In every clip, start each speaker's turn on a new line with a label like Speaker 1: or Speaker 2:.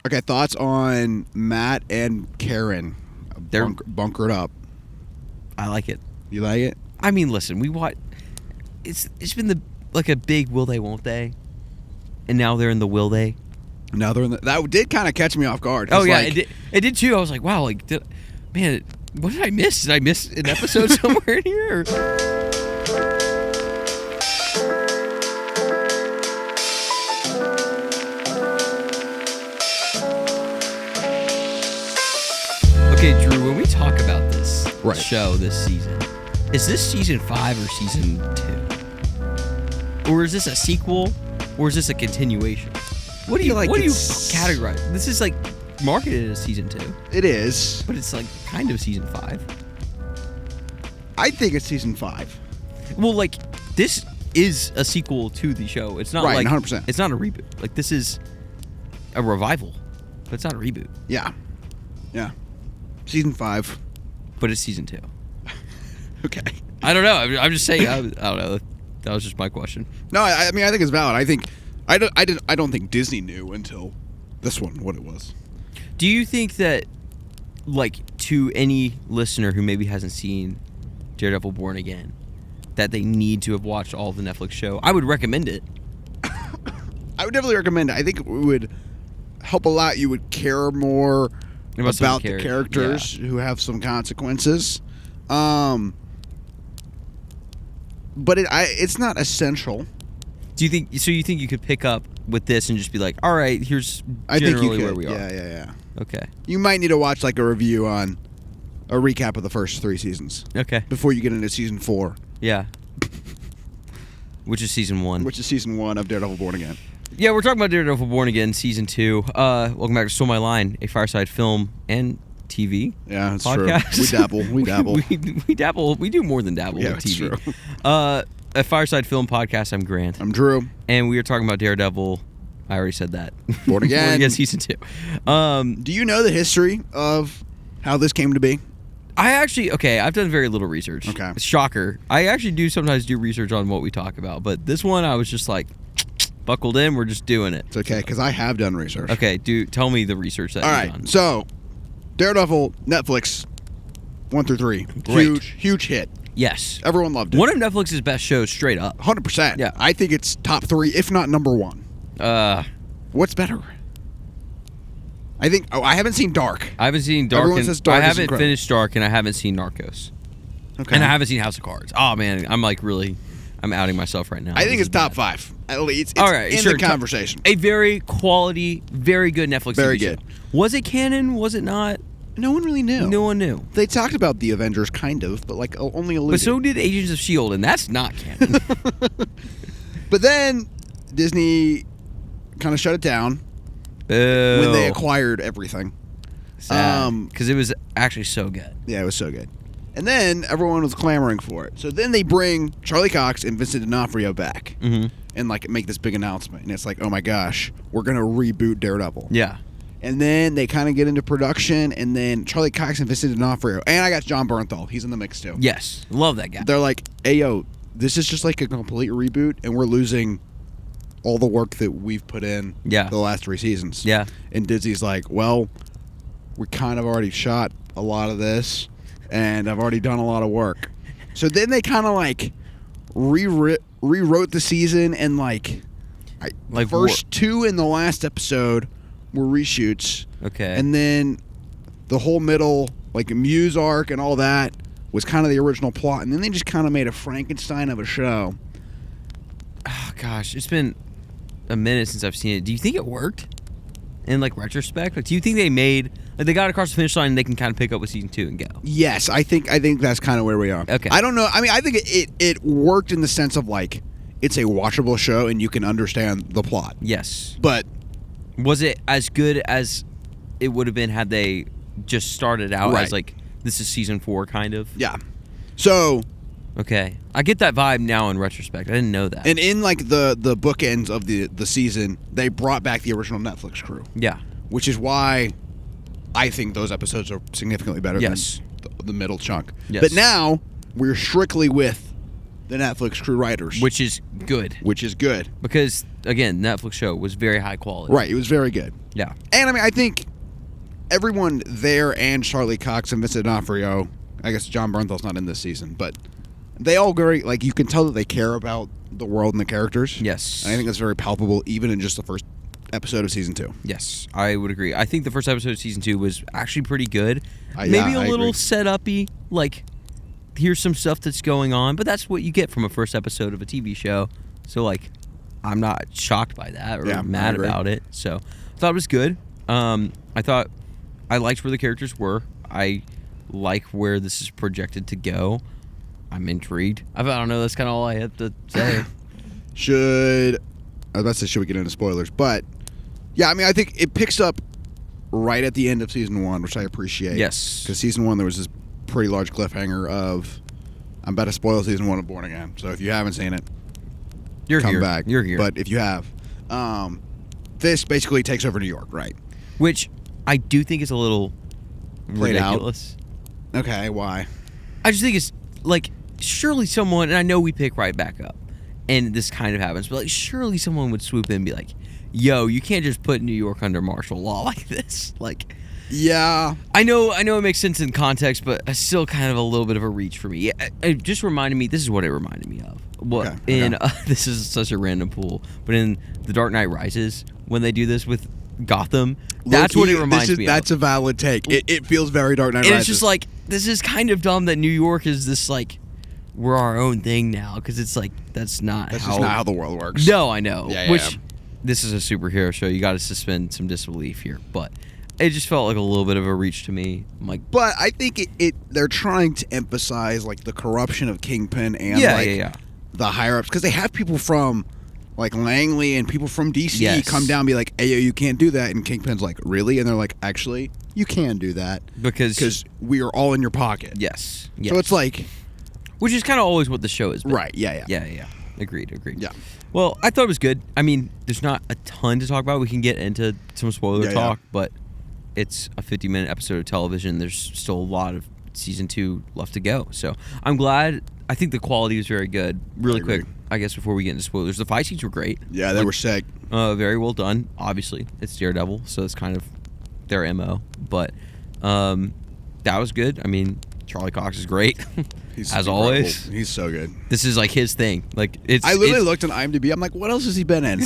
Speaker 1: Okay, thoughts on Matt and Karen?
Speaker 2: They're
Speaker 1: bunkered up.
Speaker 2: I like it.
Speaker 1: You like it?
Speaker 2: I mean, listen, we watch. It's been a big will they won't they, and now they're in the will they.
Speaker 1: Now they're in that did kind of catch me off guard.
Speaker 2: Oh yeah, it did too. I was like, wow, like, man, what did I miss? Did I miss an episode somewhere in here? Okay, Drew, when we talk about this show this season, is this season 5 or season 2? Or is this a sequel? Or is this a continuation? What do you categorize? This is like marketed as season 2.
Speaker 1: It is.
Speaker 2: But it's like kind of season 5.
Speaker 1: I think it's season 5.
Speaker 2: Well, like, this is a sequel to the show. It's not like
Speaker 1: 100%.
Speaker 2: It's not a reboot. Like, this is a revival, but it's not a reboot.
Speaker 1: Yeah. Yeah. Season 5.
Speaker 2: But it's season 2.
Speaker 1: Okay.
Speaker 2: I don't know. I'm just saying. I don't know. That was just my question.
Speaker 1: No, I mean, I think it's valid. I don't think Disney knew until this one what it was.
Speaker 2: Do you think that, like, to any listener who maybe hasn't seen Daredevil Born Again, that they need to have watched all of the Netflix show? I would recommend it.
Speaker 1: I would definitely recommend it. I think it would help a lot. You would care more about the characters who have some consequences. But it's not essential.
Speaker 2: Do you think so? You think you could pick up with this and just be like, all right, here's generally where we are.
Speaker 1: Yeah.
Speaker 2: Okay.
Speaker 1: You might need to watch like a review on a recap of the first 3 seasons.
Speaker 2: Okay.
Speaker 1: Before you get into season 4.
Speaker 2: Yeah. Which is season 1.
Speaker 1: Which is season 1 of Daredevil Born Again.
Speaker 2: Yeah, we're talking about Daredevil Born Again, season 2. Welcome back to Stole My Line, a Fireside film and TV.
Speaker 1: Yeah, that's
Speaker 2: podcast.
Speaker 1: True. We dabble.
Speaker 2: We dabble. We do more than dabble with TV.
Speaker 1: That's true.
Speaker 2: A Fireside film podcast. I'm Grant.
Speaker 1: I'm Drew.
Speaker 2: And we are talking about Daredevil. I already said that.
Speaker 1: Born Again.
Speaker 2: Born Again, season 2.
Speaker 1: Do you know the history of how this came to be?
Speaker 2: I've done very little research.
Speaker 1: Okay.
Speaker 2: Shocker. I actually sometimes do research on what we talk about, but this one I was just like, buckled in, we're just doing it.
Speaker 1: It's okay, because I have done research.
Speaker 2: Okay, tell me the research that you've done.
Speaker 1: So, Daredevil, Netflix, 1 through 3.
Speaker 2: Great.
Speaker 1: Huge hit.
Speaker 2: Yes.
Speaker 1: Everyone loved it.
Speaker 2: One of Netflix's best shows, straight up.
Speaker 1: 100%.
Speaker 2: Yeah.
Speaker 1: I think it's top 3, if not number 1. What's better? I haven't seen Dark.
Speaker 2: I haven't seen Dark.
Speaker 1: Everyone says Dark
Speaker 2: I haven't
Speaker 1: is incredible.
Speaker 2: finished Dark, and I haven't seen Narcos.
Speaker 1: Okay.
Speaker 2: And I haven't seen House of Cards. Oh, man, I'm outing myself right now.
Speaker 1: I think it's top 5. At least it's
Speaker 2: all right,
Speaker 1: in the conversation.
Speaker 2: A very quality, very good Netflix
Speaker 1: Very
Speaker 2: TV
Speaker 1: good.
Speaker 2: show. Was it canon? Was it not?
Speaker 1: No one really knew.
Speaker 2: No one knew.
Speaker 1: They talked about the Avengers, kind of, but like only alluded.
Speaker 2: But so did Agents of S.H.I.E.L.D., and that's not canon.
Speaker 1: But then Disney kind of shut it down when they acquired everything.
Speaker 2: Because it was actually so good.
Speaker 1: Yeah, it was so good. And then everyone was clamoring for it. So then they bring Charlie Cox and Vincent D'Onofrio back and like make this big announcement. And it's like, oh my gosh, we're going to reboot Daredevil.
Speaker 2: Yeah.
Speaker 1: And then they kind of get into production, and then Charlie Cox and Vincent D'Onofrio, and I got John Bernthal. He's in the mix too.
Speaker 2: Yes. Love that guy.
Speaker 1: They're like, hey, yo, this is just like a complete reboot, and we're losing all the work that we've put in the last 3 seasons.
Speaker 2: Yeah.
Speaker 1: And Disney's like, well, we kind of already shot a lot of this, and I've already done a lot of work. So then they kind of like rewrote the season, and like first 2 in the last episode were reshoots.
Speaker 2: Okay.
Speaker 1: And then the whole middle, like Muse arc and all that, was kind of the original plot. And then they just kind of made a Frankenstein of a show.
Speaker 2: Oh, gosh. It's been a minute since I've seen it. Do you think it worked in, like, retrospect? Like, do you think they got across the finish line and they can kind of pick up with season 2 and go?
Speaker 1: Yes, I think that's kind of where we are.
Speaker 2: Okay.
Speaker 1: I don't know. I mean, I think it worked in the sense of, like, it's a watchable show and you can understand the plot.
Speaker 2: Yes.
Speaker 1: But
Speaker 2: was it as good as it would have been had they just started out as, like, this is season 4 kind of?
Speaker 1: Yeah. So...
Speaker 2: Okay. I get that vibe now in retrospect. I didn't know that.
Speaker 1: And in, like, the bookends of the season, they brought back the original Netflix crew.
Speaker 2: Yeah.
Speaker 1: Which is why I think those episodes are significantly better than the middle chunk.
Speaker 2: Yes.
Speaker 1: But now, we're strictly with the Netflix crew writers.
Speaker 2: Which is good. Because, again, Netflix show was very high quality.
Speaker 1: Right, it was very good.
Speaker 2: Yeah.
Speaker 1: And, I mean, I think everyone there and Charlie Cox and Vincent D'Onofrio, I guess John Bernthal's not in this season, but they all very, like, you can tell that they care about the world and the characters.
Speaker 2: Yes.
Speaker 1: And I think that's very palpable even in just the first episode of season 2.
Speaker 2: Yes, I would agree. I think the first episode of season 2 was actually pretty good. Maybe a little set-up-y, like, here's some stuff that's going on, but that's what you get from a first episode of a TV show. So, like, I'm not shocked by that or mad about it. So, I thought it was good. I thought I liked where the characters were. I like where this is projected to go. I'm intrigued. I don't know. That's kind of all I have to say.
Speaker 1: Should we get into spoilers? But, yeah, I mean, I think it picks up right at the end of season 1, which I appreciate.
Speaker 2: Yes.
Speaker 1: Because season 1, there was this pretty large cliffhanger of, I'm about to spoil season 1 of Born Again. So if you haven't seen it, come back.
Speaker 2: You're here.
Speaker 1: But if you have, this basically takes over New York, right?
Speaker 2: Which I do think is a little ridiculous.
Speaker 1: Okay, why?
Speaker 2: I just think it's, like, surely someone, and I know we pick right back up, and this kind of happens, but, like, surely someone would swoop in and be like, yo, you can't just put New York under martial law like this. Like,
Speaker 1: yeah.
Speaker 2: I know it makes sense in context, but it's still kind of a little bit of a reach for me. It just reminded me, this is what it reminded me of. This is such a random pool, but in The Dark Knight Rises, when they do this with Gotham, that's what it reminds me of.
Speaker 1: That's a valid take. It feels very Dark Knight Rises.
Speaker 2: And it's just like, this is kind of dumb that New York is this, like, we're our own thing now, because it's like, that's just not how the world works. No, I know. Which, this is a superhero show. You got to suspend some disbelief here, but it just felt like a little bit of a reach to me. I'm like,
Speaker 1: but I think they're trying to emphasize, like, the corruption of Kingpin and the higher ups, because they have people from, like, Langley and people from DC come down and be like, hey, yo, you can't do that, and Kingpin's like, really? And they're like, actually, you can do that because we are all in your pocket.
Speaker 2: Yes.
Speaker 1: So it's like,
Speaker 2: which is kind of always what the show is.
Speaker 1: Right. Yeah.
Speaker 2: Agreed.
Speaker 1: Yeah.
Speaker 2: Well, I thought it was good. I mean, there's not a ton to talk about. We can get into some spoiler talk, but it's a 50-minute episode of television. There's still a lot of season 2 left to go. So I'm glad. I think the quality was very good. Really quick, I guess, before we get into spoilers, the fight scenes were great.
Speaker 1: Yeah, they were sick.
Speaker 2: Very well done. Obviously, it's Daredevil, so it's kind of their MO. But that was good. I mean, Charlie Cox is great.
Speaker 1: He's
Speaker 2: as
Speaker 1: incredible.
Speaker 2: Always.
Speaker 1: He's so good.
Speaker 2: This is like his thing. Like
Speaker 1: I literally looked on IMDb. I'm like, what else has he been in?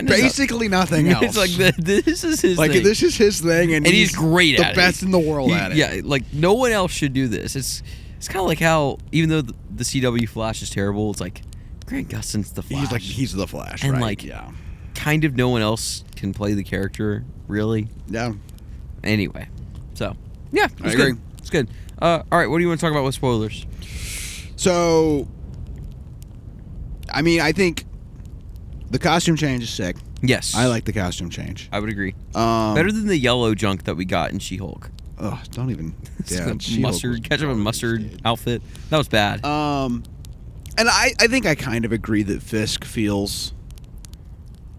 Speaker 1: Basically nothing else.
Speaker 2: It's like this is his thing.
Speaker 1: This is his thing, and
Speaker 2: he's great at it.
Speaker 1: The best in the world at it.
Speaker 2: Yeah, like no one else should do this. It's kind of like how even though the CW Flash is terrible, it's like Grant Gustin's the Flash.
Speaker 1: He's the Flash,
Speaker 2: and
Speaker 1: right?
Speaker 2: Kind of no one else can play the character really.
Speaker 1: Yeah.
Speaker 2: Anyway, so yeah,
Speaker 1: I agree.
Speaker 2: It's good. All right, what do you want to talk about with spoilers?
Speaker 1: So, I mean, I think the costume change is sick.
Speaker 2: Yes.
Speaker 1: I like the costume change.
Speaker 2: I would agree. Better than the yellow junk that we got in She-Hulk.
Speaker 1: Oh, don't even.
Speaker 2: Ketchup and mustard outfit. That was bad.
Speaker 1: And I think I kind of agree that Fisk feels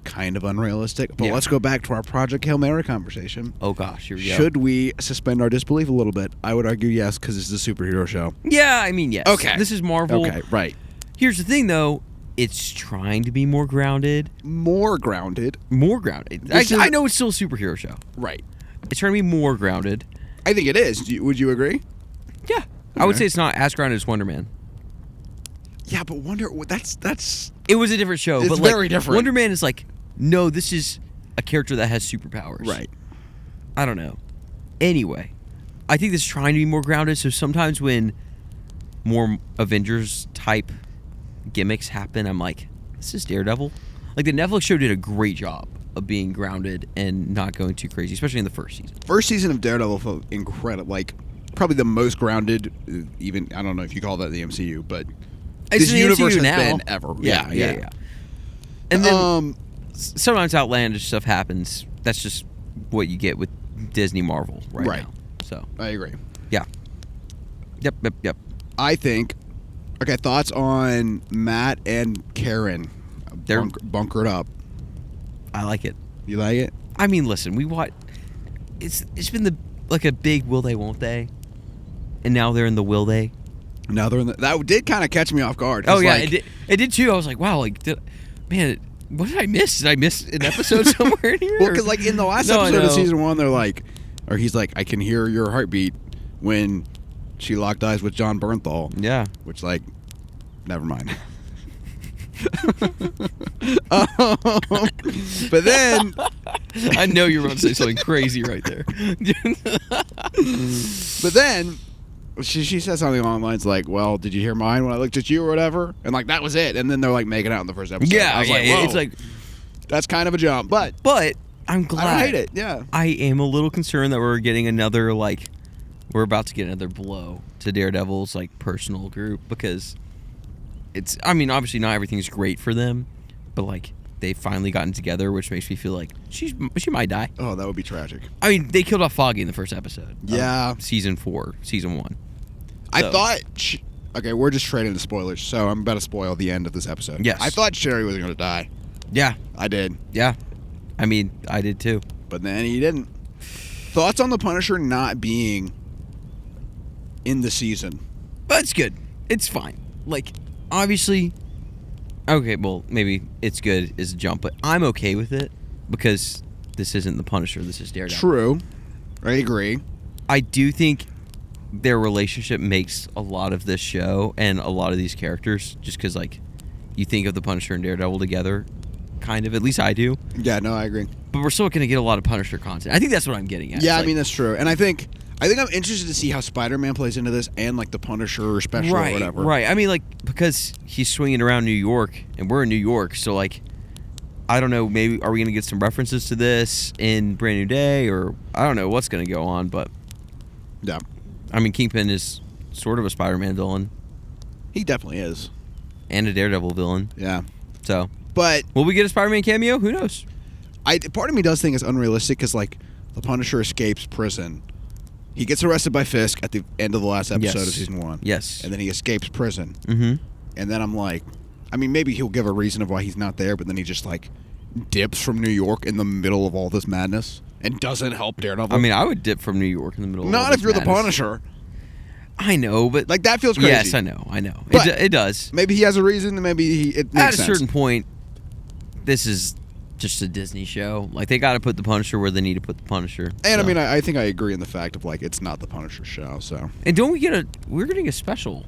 Speaker 1: kind of unrealistic. But let's go back to our Project Hail Mary conversation.
Speaker 2: Oh, gosh. Here we go.
Speaker 1: Should we suspend our disbelief a little bit? I would argue yes, because it's a superhero show.
Speaker 2: Yeah, I mean, yes.
Speaker 1: Okay.
Speaker 2: This is Marvel.
Speaker 1: Okay, right.
Speaker 2: Here's the thing, though. It's trying to be more grounded.
Speaker 1: More grounded.
Speaker 2: I know it's still a superhero show.
Speaker 1: Right.
Speaker 2: It's trying to be more grounded.
Speaker 1: I think it is. Would you agree?
Speaker 2: Yeah. Okay. I would say it's not as grounded as Wonder Man.
Speaker 1: Yeah, but that's...
Speaker 2: It was a different show.
Speaker 1: It's very different.
Speaker 2: Wonder Man is like, no, this is a character that has superpowers.
Speaker 1: Right.
Speaker 2: I don't know. Anyway, I think this is trying to be more grounded, so sometimes when more Avengers-type gimmicks happen, I'm like, this is Daredevil. Like, the Netflix show did a great job of being grounded and not going too crazy, especially in the first season.
Speaker 1: First season of Daredevil felt incredible. Like, probably the most grounded, even, I don't know if you call that the MCU, but this universe has been ever. Yeah.
Speaker 2: And then sometimes outlandish stuff happens. That's just what you get with Disney Marvel right now. So
Speaker 1: I agree.
Speaker 2: Yeah. Yep.
Speaker 1: I think. Okay, thoughts on Matt and Karen? They're bunkered up.
Speaker 2: I like it.
Speaker 1: You like it?
Speaker 2: I mean, listen, we watch. It's been a big will they won't they, and now they're in the will they.
Speaker 1: Now they're in that did kind of catch me off guard.
Speaker 2: Oh yeah,
Speaker 1: like,
Speaker 2: it did too. I was like, wow, like, man, what did I miss? Did I miss an episode somewhere in here?
Speaker 1: Well, because like in the last episode of season 1, they're like, or he's like, I can hear your heartbeat when she locked eyes with John Bernthal.
Speaker 2: Yeah.
Speaker 1: Which, like, never mind. But then
Speaker 2: I know you're about to say something crazy right there.
Speaker 1: But then she says something along the lines like, well, did you hear mine when I looked at you or whatever? And like that was it. And then they're like making out in the first episode.
Speaker 2: Yeah,
Speaker 1: I was like, whoa,
Speaker 2: it's like,
Speaker 1: that's kind of a jump. But
Speaker 2: I'm glad.
Speaker 1: I don't hate it. Yeah.
Speaker 2: I am a little concerned that we're getting another, like, we're about to get another blow to Daredevil's, like, personal group, because it's, I mean, obviously not everything's great for them, but like they've finally gotten together, which makes me feel like she might die.
Speaker 1: Oh, that would be tragic.
Speaker 2: I mean, they killed off Foggy in the first episode.
Speaker 1: Yeah.
Speaker 2: Season 1. So.
Speaker 1: I thought okay, we're just trading the spoilers, so I'm about to spoil the end of this episode.
Speaker 2: Yes.
Speaker 1: I thought Sherry was going to die.
Speaker 2: Yeah.
Speaker 1: I did.
Speaker 2: Yeah. I mean, I did too.
Speaker 1: But then he didn't. Thoughts on the Punisher not being in the season?
Speaker 2: But it's good. It's fine. Like, obviously, okay, well, maybe it's good is a jump, but I'm okay with it because this isn't the Punisher. This is Daredevil.
Speaker 1: True. I agree.
Speaker 2: I do think their relationship makes a lot of this show and a lot of these characters, just because, like, you think of the Punisher and Daredevil together, kind of. At least I do.
Speaker 1: Yeah, no, I agree.
Speaker 2: But we're still going to get a lot of Punisher content. I think that's what I'm getting at.
Speaker 1: Yeah, I mean, that's true. And I think I'm interested to see how Spider-Man plays into this and, like, the Punisher special or whatever.
Speaker 2: Right. I mean, like, because he's swinging around New York, and we're in New York, so, like, I don't know, maybe are we going to get some references to this in Brand New Day, or I don't know what's going to go on, but
Speaker 1: yeah.
Speaker 2: I mean, Kingpin is sort of a Spider-Man villain.
Speaker 1: He definitely is.
Speaker 2: And a Daredevil villain.
Speaker 1: Yeah.
Speaker 2: So.
Speaker 1: But
Speaker 2: will we get a Spider-Man cameo? Who knows?
Speaker 1: Part of me does think it's unrealistic because, like, the Punisher escapes prison. He gets arrested by Fisk at the end of the last episode of season 1.
Speaker 2: Yes.
Speaker 1: And then he escapes prison.
Speaker 2: Mm-hmm.
Speaker 1: And then I'm like, I mean, maybe he'll give a reason of why he's not there, but then he just, like, dips from New York in the middle of all this madness and doesn't help Daredevil.
Speaker 2: I mean, I would dip from New York in the middle of all
Speaker 1: Not
Speaker 2: this
Speaker 1: if you're
Speaker 2: madness.
Speaker 1: the Punisher.
Speaker 2: I know, but
Speaker 1: like, that feels crazy.
Speaker 2: Yes, I know.
Speaker 1: But
Speaker 2: it does.
Speaker 1: Maybe he has a reason, and maybe it makes sense.
Speaker 2: At a certain point, this is just a Disney show. Like, they got to put the Punisher where they need to put the Punisher.
Speaker 1: And
Speaker 2: so.
Speaker 1: I mean, I think I agree in the fact of, like, it's not the Punisher show. So.
Speaker 2: And don't we we're getting a special,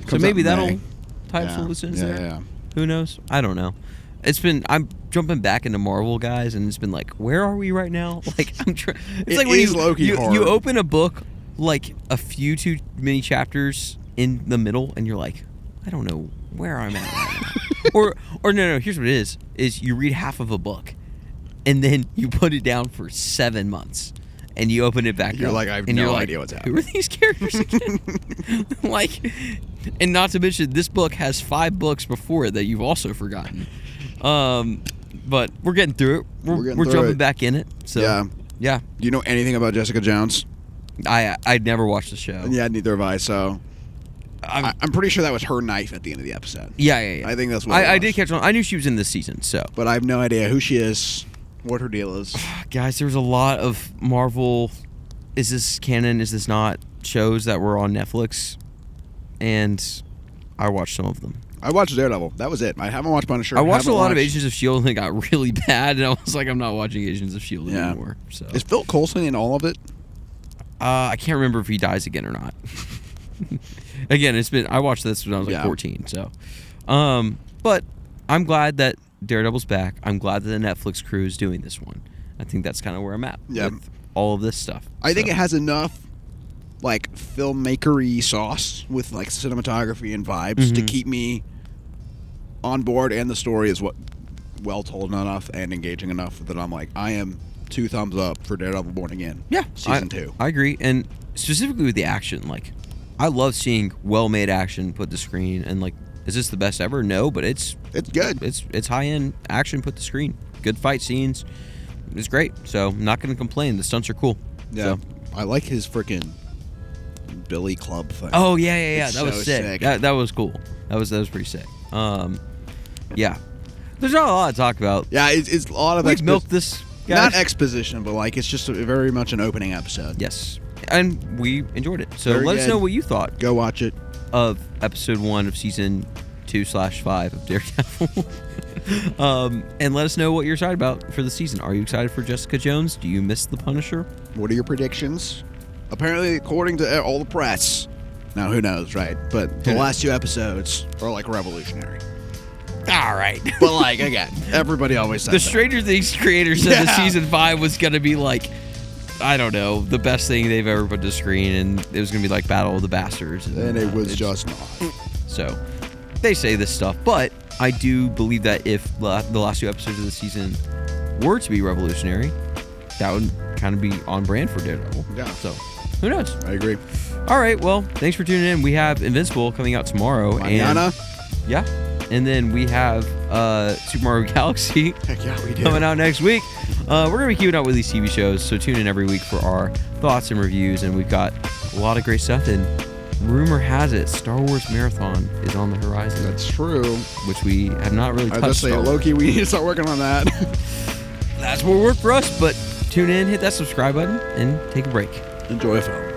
Speaker 2: so maybe that'll tie some loose ends there. Yeah. Who knows? I don't know. I'm jumping back into Marvel, guys, and it's been like, where are we right now? Like, I'm trying. It's like when you open a book, like a few too many chapters in the middle, and you're like, I don't know where I'm at right now. or no, here's what it is you read half of a book, and then you put it down for 7 months, and you open it back up.
Speaker 1: You're like, I have no idea what's happening.
Speaker 2: Who are these characters again? Like, and not to mention, this book has 5 books before it that you've also forgotten. But we're getting through it. We're jumping back in it. So yeah.
Speaker 1: Do you know anything about Jessica Jones?
Speaker 2: I'd never watched the show.
Speaker 1: Yeah, neither have I. So I'm pretty sure that was her knife at the end of the episode.
Speaker 2: Yeah.
Speaker 1: I think that's what
Speaker 2: I did catch on. I knew she was in this season, so.
Speaker 1: But I have no idea who she is, what her deal is.
Speaker 2: Guys, there's a lot of Marvel, is this canon, is this not, shows that were on Netflix, and I watched some of them.
Speaker 1: I watched Daredevil. That was it. I haven't watched Punisher.
Speaker 2: I watched a lot of Agents of S.H.I.E.L.D. and it got really bad, and I was like, I'm not watching Agents of S.H.I.E.L.D. anymore. So.
Speaker 1: Is Phil Coulson in all of it?
Speaker 2: I can't remember if he dies again or not. Again, I watched this when I was like 14, so. But I'm glad that Daredevil's back. I'm glad that the Netflix crew is doing this one. I think that's kind of where I'm at with all of this stuff.
Speaker 1: I think it has enough, like, filmmaker-y sauce with, like, cinematography and vibes to keep me on board, and the story is well told enough and engaging enough that I'm like, I am 2 thumbs up for Daredevil Born Again.
Speaker 2: Yeah.
Speaker 1: Season 2. I
Speaker 2: agree. And specifically with the action, like, I love seeing well-made action put to screen, and, like, is this the best ever? No, but it's
Speaker 1: good.
Speaker 2: It's high-end action put to screen. Good fight scenes. It's great. So I'm not going to complain. The stunts are cool.
Speaker 1: Yeah. So. I like his freaking Billy Club thing.
Speaker 2: Oh, yeah. That was sick. That was cool. That was pretty sick. Yeah. There's not a lot to talk about.
Speaker 1: Yeah, it's a lot of
Speaker 2: We've milked this, guys.
Speaker 1: Not exposition, but, like, it's just very much an opening episode.
Speaker 2: Yes. And we enjoyed it. So let us know what you thought.
Speaker 1: Go watch it.
Speaker 2: of episode 1 of season 2/5 of Daredevil. And let us know what you're excited about for the season. Are you excited for Jessica Jones? Do you miss the Punisher?
Speaker 1: What are your predictions? Apparently, according to all the press, now who knows, right? But the last 2 episodes are like revolutionary.
Speaker 2: All right.
Speaker 1: But like, again, everybody always says
Speaker 2: the
Speaker 1: that.
Speaker 2: Stranger Things creators said that season 5 was going to be like, I don't know, the best thing they've ever put to screen, and it was going to be like Battle of the Bastards.
Speaker 1: And it was just not.
Speaker 2: So, they say this stuff, but I do believe that if the last 2 episodes of the season were to be revolutionary, that would kind of be on brand for Daredevil.
Speaker 1: Yeah.
Speaker 2: So, who knows?
Speaker 1: I agree.
Speaker 2: All right, well, thanks for tuning in. We have Invincible coming out tomorrow.
Speaker 1: Mañana.
Speaker 2: And then we have Super Mario Galaxy
Speaker 1: Heck yeah, we do.
Speaker 2: coming out next week. We're going to be keeping up with these TV shows, so tune in every week for our thoughts and reviews, and we've got a lot of great stuff. And rumor has it, Star Wars Marathon is on the horizon.
Speaker 1: That's true.
Speaker 2: Which we have not really touched on.
Speaker 1: I just say, Loki, we need to start working on that.
Speaker 2: That's what worked for us, but tune in, hit that subscribe button, and take a break.
Speaker 1: Enjoy a film.